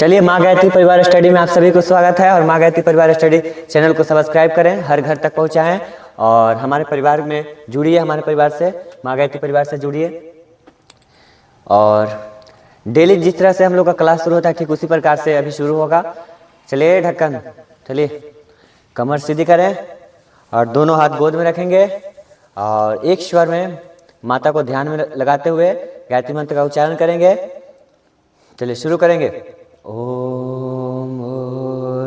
चलिए, माँ गायत्री परिवार स्टडी में आप सभी को स्वागत है। और माँ गायत्री परिवार स्टडी चैनल को सब्सक्राइब करें, हर घर तक पहुँचाएं और हमारे परिवार में जुड़िए। हमारे परिवार से, माँ गायत्री परिवार से जुड़िए। और डेली जिस तरह से हम लोग का क्लास शुरू होता है, ठीक उसी प्रकार से अभी शुरू होगा। चलिए ढक्कन, चलिए कमर सीधी करें और दोनों हाथ गोद में रखेंगे और एक स्वर में माता को ध्यान में लगाते हुए गायत्री मंत्र का उच्चारण करेंगे। चलिए शुरू करेंगे। ओम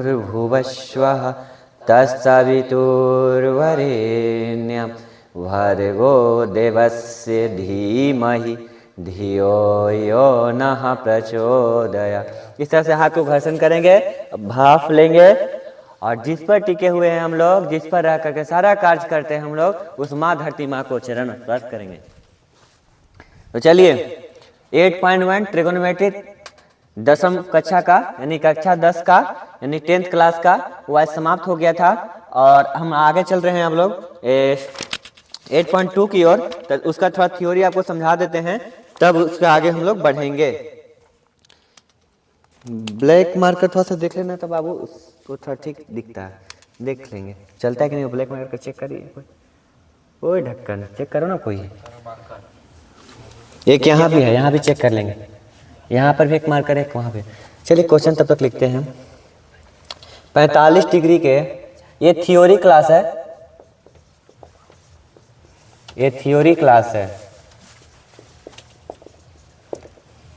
भूर्भुवस्वः तत्सवितुर्वरेण्यं भर्गो देवस्य धीमहि धियो यो नः प्रचोदयात्। इस तरह से हाथ को घर्षण करेंगे, भाप लेंगे और जिस पर टिके हुए हैं हम लोग, जिस पर रह करके सारा कार्य करते हैं हम लोग, उस माँ धरती माँ को चरण स्पर्श करेंगे। तो चलिए 8.1 ट्रिगोनोमेट्री दसम कक्षा का यानी कक्षा 10 का यानी 10th क्लास का वो आज समाप्त हो गया था और हम आगे चल रहे हैं हम लोग 8.2 की ओर। तो उसका थोड़ा थ्योरी आपको समझा देते हैं, तब उसके आगे हम लोग बढ़ेंगे। ब्लैक मार्कर थोड़ा सा देख लेना, तो बाबू उसको थोड़ा ठीक दिखता है, देख लेंगे चलता है कि नहीं। ब्लैक मार्कर चेक करिए, कोई ढक्कन चेक करो ना, कोई एक यहाँ भी है, यहाँ भी चेक कर लेंगे। यहाँ पर भी एक मार्कर है, वहाँ पे। चलिए क्वेश्चन तब तक लिखते हैं। 45 डिग्री के, ये थ्योरी क्लास है, ये थ्योरी क्लास है,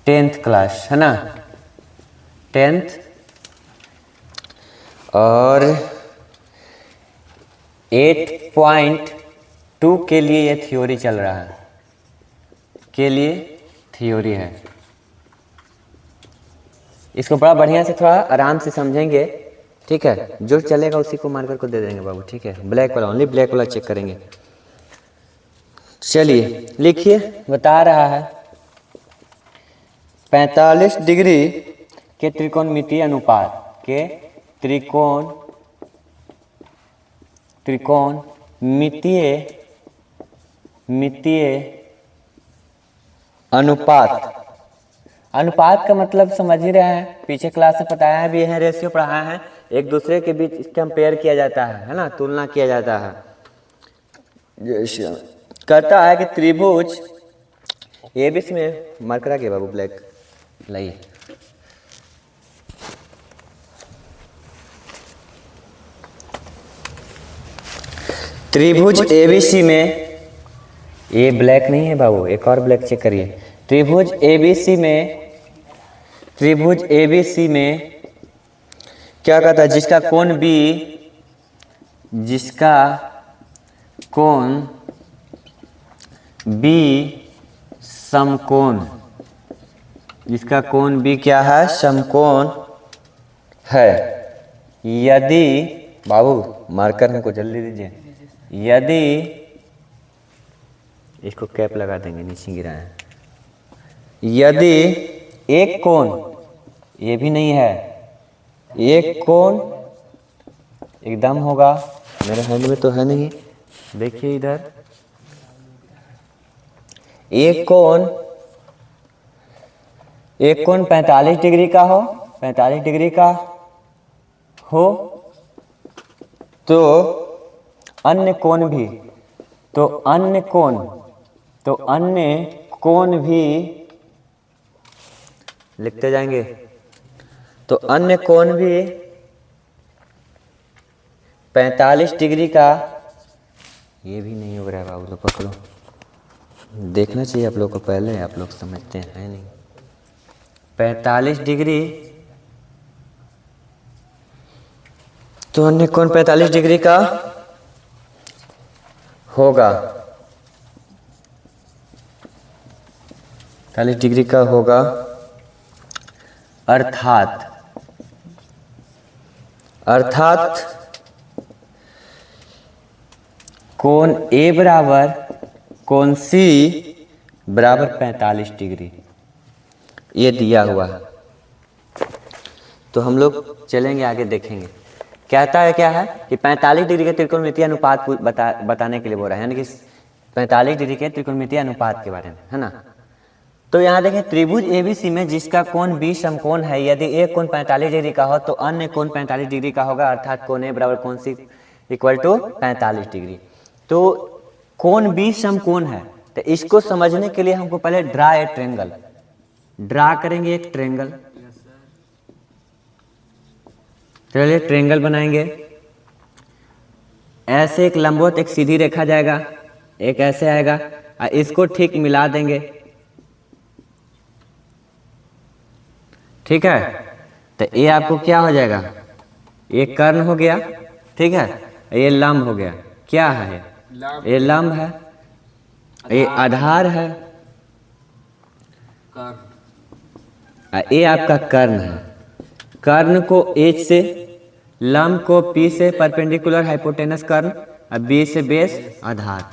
10th क्लास है ना, 10th। और 8.2 के लिए ये थ्योरी चल रहा है, के लिए थ्योरी है। इसको बड़ा बढ़िया से थोड़ा आराम से समझेंगे, ठीक है। जो चलेगा उसी को मार्कर को दे देंगे बाबू, ठीक है। ब्लैक वाला, ओनली ब्लैक वाला चेक करेंगे। चलिए लिखिए, बता रहा है 45 डिग्री के त्रिकोणमितीय अनुपात के त्रिकोणमितीय अनुपात। अनुपात का मतलब समझ ही रहे हैं, पीछे क्लास में बताया भी है, रेशियो पढ़ाया है। एक दूसरे के बीच कंपेयर किया जाता है ना, तुलना किया जाता है। कहता है कि त्रिभुज एबीसी में मार्कर के बाबू ब्लैक लाइए। त्रिभुज एबीसी में, ये ब्लैक नहीं है बाबू, एक और ब्लैक चेक करिए। त्रिभुज एबीसी में क्या कहता है, जिसका कोण बी समकोण, जिसका कोण बी क्या है, समकोण है। यदि बाबू मार्कर हमको जल्दी दीजिए, यदि इसको कैप लगा देंगे, नीचे गिरा है। यदि एक कोण, ये भी नहीं है, एक कोण एकदम होगा, मेरे हैंड में तो है नहीं, देखिए इधर। एक कोण 45 डिग्री का हो, 45 डिग्री का हो तो अन्य कोण भी लिखते जाएंगे। तो अन्य कोण भी 45 डिग्री का, ये भी नहीं हो रहा है बाबू, तो पकड़ो, देखना चाहिए आप लोग को पहले, आप लोग समझते हैं नहीं। 45 डिग्री, तो अन्य कोण 45 डिग्री का होगा, 45 डिग्री का होगा। अर्थात कोण ए बराबर कोण सी बराबर 45 डिग्री, ये दिया हुआ है। तो हम लोग चलेंगे आगे, देखेंगे कहता है क्या है कि 45 डिग्री के त्रिकोणमितीय अनुपात बताने के लिए बोल रहा है, यानी कि 45 डिग्री के त्रिकोणमितीय अनुपात के बारे में, है ना। तो यहाँ देखें त्रिभुज एबीसी में जिसका कोण बी समकोण है, यदि एक कोण 45 डिग्री का हो तो अन्य कोण 45 डिग्री का होगा, अर्थात कोण ए बराबर कोण सी इक्वल टू 45 डिग्री। तो कोण बी समकोण है, तो इसको समझने के लिए हमको पहले ड्रा ए ट्रेंगल ड्रा करेंगे, एक ट्रेंगल। चलिए ट्रेंगल बनाएंगे। ऐसे एक लंबवत एक सीधी रेखा जाएगा, एक ऐसे आएगा, और इसको ठीक मिला देंगे, ठीक है। तो ये आपको क्या हो जाएगा, ये कर्ण हो गया, ठीक है, ये लंब हो गया। क्या है ये लंब है, ये आधार है, ये आपका कर्ण है। कर्ण को एच से, लंब को पी से परपेंडिकुलर हाइपोटेनस कर्ण, और बी से बेस आधार।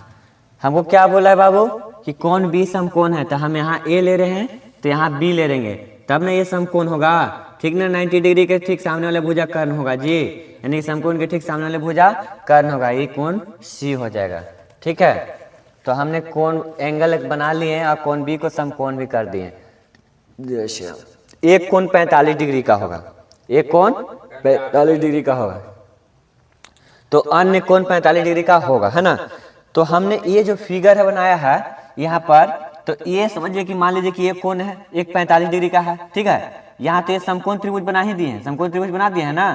हमको क्या बोला है बाबू कि कोण बी समकोण है, तो हम यहाँ ए ले रहे हैं तो यहाँ बी ले लेंगे, तब ना ये समकोण होगा, ठीक ना। 90 डिग्री के ठीक सामने वाले भुजा कर्ण होगा जी, यानी कि समकोण के ठीक सामने वाले भुजा कर्ण होगा, ये कोण सी हो जाएगा, ठीक है। तो हमने कोण एंगल बना लिए हैं और कोण बी को समकोण भी कर दिए। एक कोण 45 डिग्री का होगा, एक कोण 45 डिग्री का होगा, तो अन्य कोण 45 डिग्री का होगा, है ना। तो हमने ये जो फिगर है बनाया है यहाँ पर, तो ये समझिए कि मान लीजिए कि ये कोण है, एक 45 डिग्री का है, ठीक है। यहाँ तो ये समकोण त्रिभुज बना ही दिए हैं, समकोण त्रिभुज बना दिए हैं ना,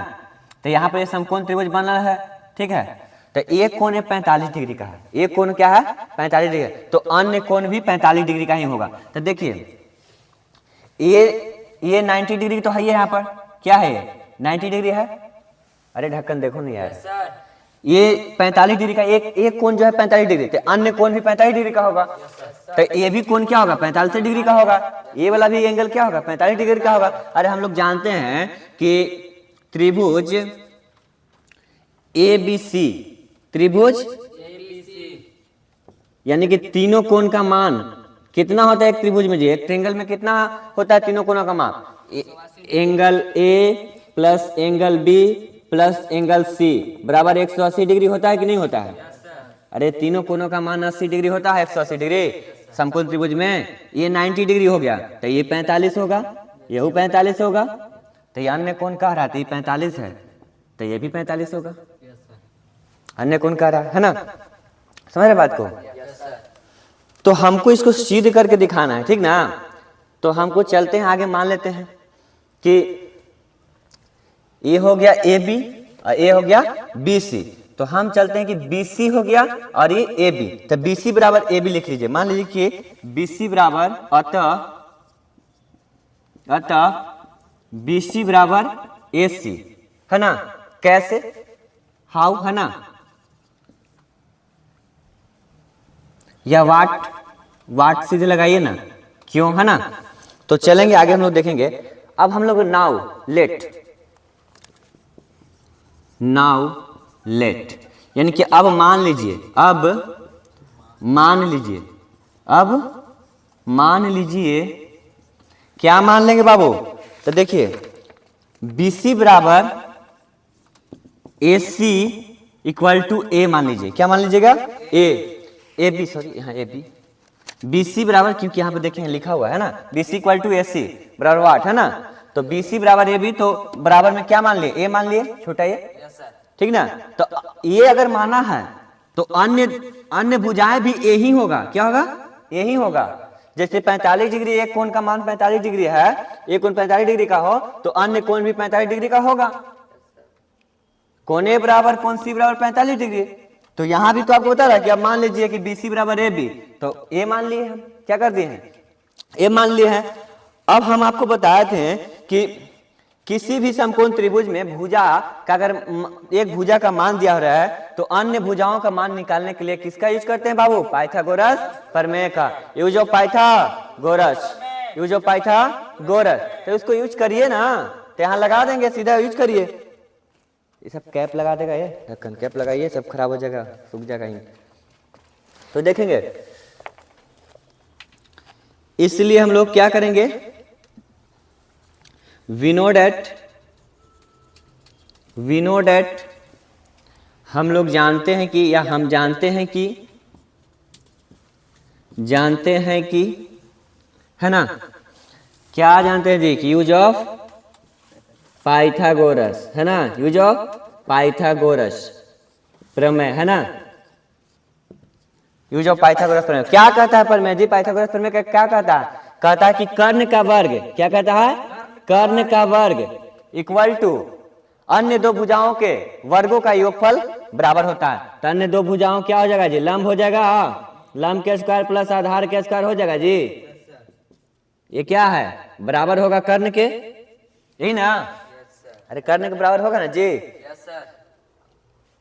तो यहाँ पर ये समकोण त्रिभुज बना है, ठीक है। तो एक कोण 45 डिग्री का है, एक कोण क्या है 45 डिग्री, तो अन्य कोण भी 45 डिग्री का ही होगा। तो देखिए ये 90 डिग्री तो है, ये यहाँ पर क्या है, ये 90 डिग्री है। अरे ढक्कन देखो नहीं यार, ये 45 डिग्री का एक कोण जो है 45 डिग्री, तो अन्य कोण भी 45 डिग्री का होगा। तो ये भी कोण क्या होगा 45 डिग्री का होगा, ये वाला भी एंगल क्या होगा 45 डिग्री का होगा। अरे हम लोग जानते हैं कि त्रिभुज ABC, त्रिभुज यानी कि तीनों कोण का मान कितना होता है एक त्रिभुज में जी, एक ट्रेंगल में कितना होता है तीनों कोणों का मान, angle A plus angle B plus angle C बराबर 180 डिग्री होता है कि नहीं होता है। अरे तीनों कोणों का मान 80 डिग्री होता है, 180 डिग्री समकोण त्रिभुज में। ये 90 डिग्री हो गया, तो ये 45 होगा, यही 45 होगा, तो ये अन्य कोण कह रहा था ये 45 है, तो ये भी 45 होगा, अन्य कोण कह रहा है ना। समझ रहे बात को। तो हमको इसको सिद्ध करके दिखाना है, ठीक ना। तो हमको चलते हैं आगे, मान लेते हैं कि ये हो गया AB और ये हो गया BC, तो हम चलते हैं कि BC हो गया और ये AB, तो BC बराबर AB लिख लीजिए। मान लीजिए कि BC बराबर अतः BC बराबर AC, है ना। कैसे, हाउ, है ना, या वाट सीधे लगाइए ना, क्यों, है ना। तो चलेंगे आगे, हम लोग देखेंगे। अब हम लोग नाउ लेट यानी कि अब मान लीजिए क्या मान लेंगे बाबू। तो देखिए BC बराबर AC इक्वल टू A मान लीजिए। क्या मान लीजिएगा, AB सॉरी, यहाँ AB। BC बराबर, क्योंकि यहाँ पे देखें लिखा हुआ है ना, BC इक्वल टू AC बराबर वाट, है ना। तो BC बराबर AB, तो बराबर में क्या मान लिए, A मान लिए, छोटा ये, ठीक ना। तो ये अगर माना है तो अन्य भुजाएं भी A ही होगा। क्या होगा, A ही होगा। जैसे 45 डिग्री एक कोण का मान 45 डिग्री है, एक कोण 45 डिग्री का हो तो अन्य कोण भी 45 डिग्री का होगा। कोण A बराबर कोण C बराबर 45 डिग्री। तो यहां भी तो आपको बता रहा कि अब मान लीजिए कि BC बराबर AB, तो A मान लिए, हम क्या कर दिए हैं, A मान लिए हैं। अब हम आपको बताए थे कि किसी भी समकोण त्रिभुज में भुजा का अगर एक भुजा का मान दिया हो रहा है तो अन्य भुजाओं का मान निकालने के लिए किसका यूज करते हैं बाबू, पाइथागोरस प्रमेय का। यूज ऑफ पाइथागोरस, तो उसको यूज करिए ना, तो यहाँ लगा देंगे, सीधा यूज करिए। ये सब कैप लगा देगा, ये ढक्कन कैप लगाइए, सब खराब हो जाएगा, सूख जाएगा ही। तो देखेंगे, इसलिए हम लोग क्या करेंगे, we know that हम लोग जानते हैं कि, या हम जानते हैं कि है ना। क्या जानते हैं जी कि यूज ऑफ पाइथागोरस, है ना, यूज ऑफ पाइथागोरस प्रमेय, है ना, यूज ऑफ पाइथागोरस प्रमेय। क्या कहता है प्रमेय जी, पाइथागोरस प्रमेय क्या कहता है, कहता है कि कर्ण का वर्ग, क्या कहता है, कर्ण का वर्ग इक्वल टू अन्य दो भुजाओं के वर्गों का योगफल बराबर होता है। तो अन्य दो भुजाओं क्या हो जाएगा जी, लंब हो जाएगा, लंब के स्क्वायर प्लस आधार के स्क्वायर हो जाएगा जी। ये क्या है, बराबर होगा कर्ण के, यही ना, अरे कर्ण के बराबर होगा ना जी।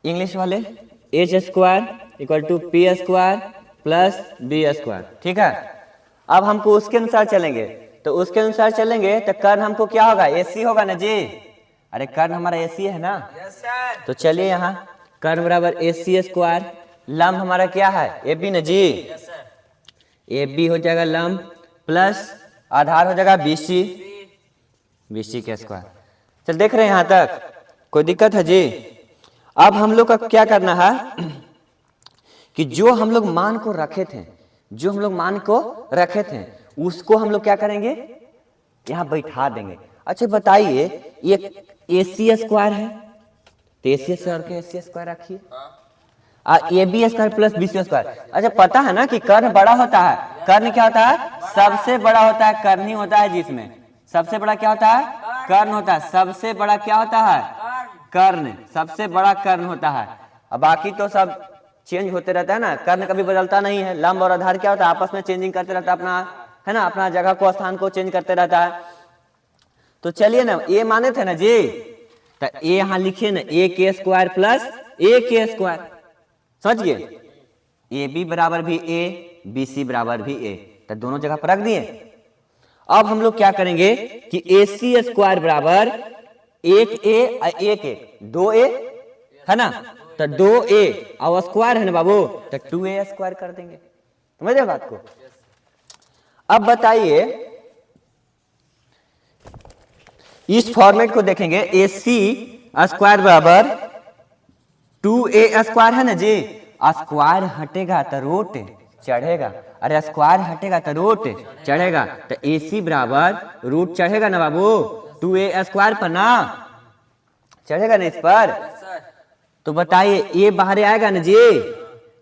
इंग्लिश वाले H square equal to P square plus B square, ठीक है। अब हमको उसके अनुसार चलेंगे, तो उसके अनुसार चलेंगे तो कर्ण हमको क्या होगा, एसी होगा ना जी। अरे कर्ण हमारा एसी है ना, तो चलिए यहाँ कर्ण बराबर एसी स्क्वायर, लंब हमारा क्या है ए बी ना जी, ए बी हो जाएगा लंब प्लस आधार हो जाएगा बीसी, बीसी के स्क्वायर। चल देख रहे हैं यहाँ तक, कोई दिक्कत है जी। अब हम लोग का क्या करना है कि जो हम लोग मान को रखे थे, जो हम लोग मान को रखे थे उसको हम लोग क्या करेंगे, यहाँ बैठा देंगे। अच्छा बताइए, ये एसी स्क्वायर है तो एसी स्क्वायर के एसी स्क्वायर रखिए, A B square plus B C square. अच्छा पता है ना कि कर्ण बड़ा होता है, कर्ण क्या होता है, सबसे बड़ा होता है कर्ण ही होता है, जिसमें सबसे बड़ा क्या होता है, कर्ण होता है। सबसे बड़ा क्या होता है, कर्ण, सबसे बड़ा कर्ण होता है। अब बाकी तो सब चेंज होते रहता है ना, कर्ण कभी बदलता नहीं है। लंब और आधार क्या होता है, आपस में चेंजिंग करते रहता है अपना, है ना, अपना जगह को, स्थान को चेंज करते रहता है। तो चलिए ना, ए माने थे ना जी, तो ए यहाँ लिखिए ना, ए के स्क्वायर प्लस ए के स्क्वायर, समझिए, ए बी बराबर भी ए, बी सी बराबर भी ए, तो दोनों जगह पर रख दिए। अब हम लोग क्या करेंगे कि ए सी स्क्वायर बराबर एक ए एक ए, दो ए, है ना, तो दो ए और स्क्वायर है ना बाबू, तो टू ए स्क्वायर कर देंगे, समझे बात को। अब बताइए, इस फॉर्मेट को देखेंगे, ए सी स्क्वायर बराबर टू ए स्क्वायर है ना जी, स्क्वायर हटेगा तो रूट चढ़ेगा, अरे स्क्वायर हटेगा तो रूट चढ़ेगा, तो ए सी बराबर रूट चढ़ेगा ना बाबू, टू ए स्क्वायर पर ना चढ़ेगा ना इस पर। तो बताइए ये बाहर आएगा ना जी,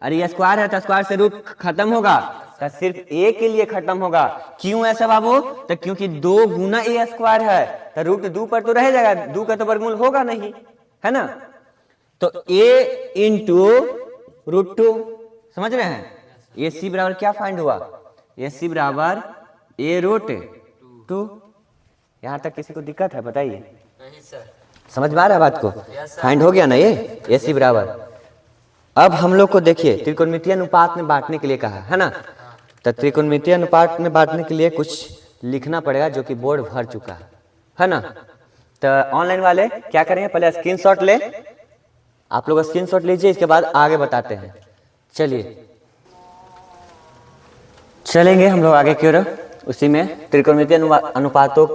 अरे ये स्क्वायर है तो स्क्वायर से रूट खत्म होगा, तो सिर्फ ए के लिए खत्म होगा। क्यों ऐसा बाबू, तो क्योंकि दो गुना ए स्क्वायर है, तो रूट दो पर तो रह जाएगा, दो का तो वर्गमूल होगा नहीं, है ना। तो ए इंटू रूट टू, समझ रहे हैं। ए सी बराबर क्या फाइंड हुआ, ए सी बराबर ए रूट टू। यहाँ तक किसी को दिक्कत है बताइए, नहीं सर, समझ में आ रहा है बात को, फाइंड हो गया ना ये ए सी बराबर। अब हम लोग को देखिए त्रिकोणमितीय अनुपात में बांटने के लिए कहा है ना, तो त्रिकोणमितीय अनुपात में बांटने के लिए कुछ लिखना पड़ेगा जो कि बोर्ड भर चुका है ना। तो ऑनलाइन वाले क्या करेंगे, पहले स्क्रीनशॉट ले, आप लोग स्क्रीनशॉट लीजिए, इसके बाद आगे बताते हैं। चलिए चलेंगे हम लोग आगे की ओर। उसी में त्रिकोणमितीय अनुपातों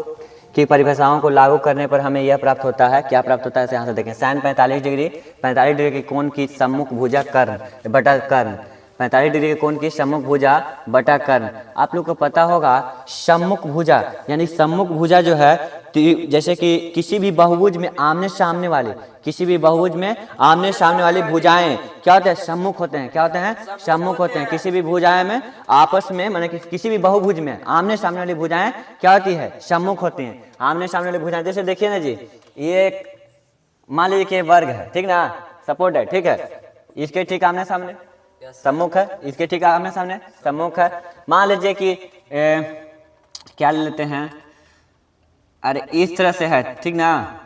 की परिभाषाओं को लागू करने पर हमें यह प्राप्त होता है, क्या प्राप्त होता है यहाँ से देखें, साइन 45 डिग्री, 45 डिग्री के कोण की सम्मुख भुजा कर्ण बटा कर्ण, 45 डिग्री के कोण की सम्मुख भुजा बटा कर्ण। आप लोग को पता होगा सम्मुख भुजा यानी सम्मुख भुजा जो है, जैसे कि किसी भी बहुभुज में आमने सामने वाले, किसी भी बहुभुज में आमने सामने वाली भुजाएं क्या होते हैं, सम्मुख होते हैं, क्या होते हैं, सम्मुख होते हैं। किसी भी भुजाएं में आपस में, माने किसी भी बहुभुज में आमने सामने वाली भुजाएं क्या होती है, सम्मुख होती हैं। आमने सामने वाली भुजाएं जैसे देखिए ना जी, ये मान लीजिए कि वर्ग है, ठीक ना, सपोर्ट है, ठीक है, इसके ठीक आमने सामने सम्मुख है, इसके ठीक आमने सामने सम्मुख है। मान लीजिए कि क्या ले लेते हैं, अरे इस तरह से है, ठीक ना,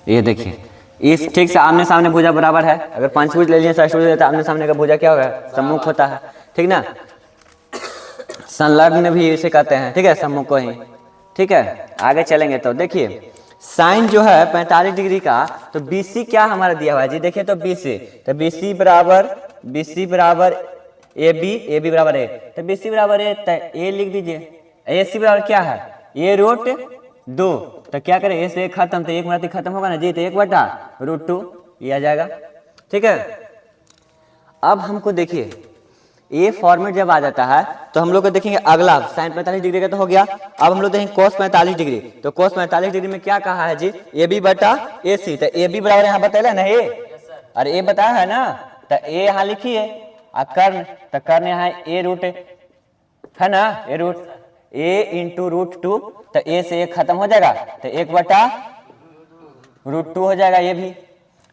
ये देखिए इस ठीक से आमने सामने भुजा बराबर है। अगर पंचभुज ले लिए, षष्ठभुज लेते आमने सामने का भुजा क्या होगा, सम्मुख होता है, ठीक ना। संलग्न भी इसे कहते हैं, ठीक है, सम्मुख को ही, ठीक है। आगे चलेंगे तो देखिए साइन जो है 45 डिग्री का, तो BC क्या हमारा दिया हुआ है जी, देखिए तो BC, तो BC बराबर AB बराबर A, तो BC बराबर A, तो A लिख दीजिए। AC बराबर क्या है, A रूट 2, तो क्या करें, A से 1 खत्म, तो 1 मुराती खत्म होगा ना जी, तो 1 बटा रूट 2 ये आ जाएगा, ठीक है। अब हमको देखिए ये फॉर्मेट जब आ जाता है तो हम लोग को देखेंगे अगला साइन 45 डिग्री का तो हो गया। अब हम लोग देखेंगे cos 45 डिग्री। तो cos 45 डिग्री में क्या कहा है जी, ए बी बटा ए सी। तो ए बी बराबर यहाँ बताया ना ये, अरे ए बताया है ना, तो ए यहाँ लिखिए और कर्ण, तो कर्ण यहाँ ए रूट है ना, ए रूट ए इंटू रूट 2, तो ए से ए खत्म हो जाएगा, तो 1 बटा रूट 2 हो जाएगा ये भी।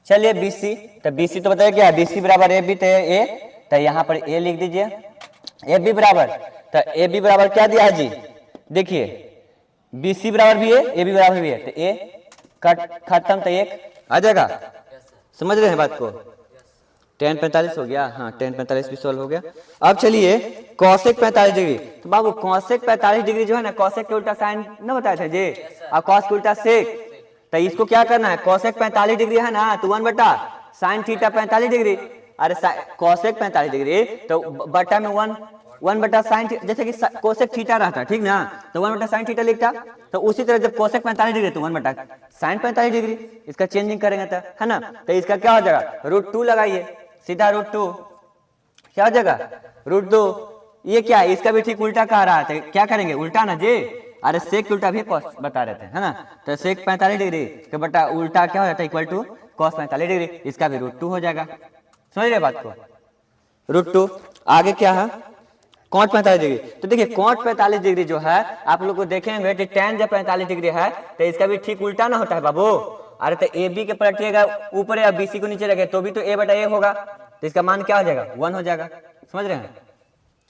चलिए BC, तो BC तो बताया क्या है, BC बराबर ए बी, तो ए, तो यहाँ पर ए लिख दीजिए, ए बी बराबर, तो ए बी बराबर क्या दिया है जी, देखिए BC बराबर भी है, ए बी बराबर भी है, तो ए कट खत्म, तो 1 आ जाएगा। समझ रहे हैं बात को, tan 45 हो गया, हाँ tan 45 भी सोल्व हो गया। अब चलिए cosec 45 डिग्री, तो बाबू cosec 45 डिग्री जो है ना, cosec के उल्टा साइन ना बताया था जी, और cos के उल्टा sec, तो इसको क्या करना है, cosec 45 डिग्री है ना, तो 1 बटा साइन थीटा 45 डिग्री, अरे cosec 45 डिग्री तो बटा में 1 बटा साइन, जैसे कि cosec थीटा रहता ठीक ना, तो 1 बटा साइन थीटा लिखता, तो उसी तरह जब cosec 45 डिग्री तो 1 बटा साइन 45 डिग्री, इसका चेंजिंग करेंगे तो है ना, तो इसका क्या हो जाएगा, रूट 2 लगाइए सीधा, रूट 2 क्या हो जाएगा, रूट 2। ये क्या है, इसका भी ठीक उल्टा कह रहा है, क्या करेंगे उल्टा ना जी, अरे सेक उल्टा भी बता रहे थे है ना, तो सेक 45 डिग्री के बटा उल्टा क्या हो जाता है, इक्वल टू cos 45 डिग्री, इसका भी रूट 2 हो जाएगा। समझ रहे बात को, रूट 2। आगे क्या है, cot 45 डिग्री, तो देखिए cot 45 डिग्री जो है आप लोग को देखेंगे कि tan जब 45 डिग्री है तो इसका भी ठीक उल्टा ना होता है बाबू, अरे तो ए बी के पलटिएगा ऊपर या BC को नीचे रखे तो भी तो a बटा a होगा, तो इसका मान क्या हो जाएगा, 1 हो जाएगा। समझ रहे हैं,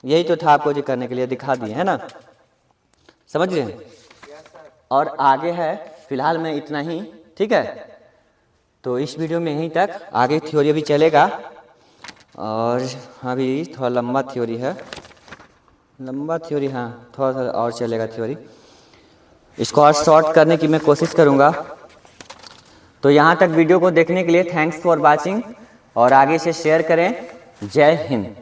यही तो था आपको जी करने के लिए दिखा दिए है ना, समझ रहे हैं। और आगे है फिलहाल में इतना ही, ठीक है, तो इस वीडियो में यहीं तक, आगे थ्योरी भी चलेगा, और अभी थोड़ा लंबा थ्योरी है, लंबा थ्योरी, हाँ थोड़ा सा और चलेगा थ्योरी, इसको और शॉर्ट करने की मैं कोशिश करूँगा। तो यहाँ तक वीडियो को देखने के लिए थैंक्स फॉर वॉचिंग, और आगे से शेयर करें। जय हिंद।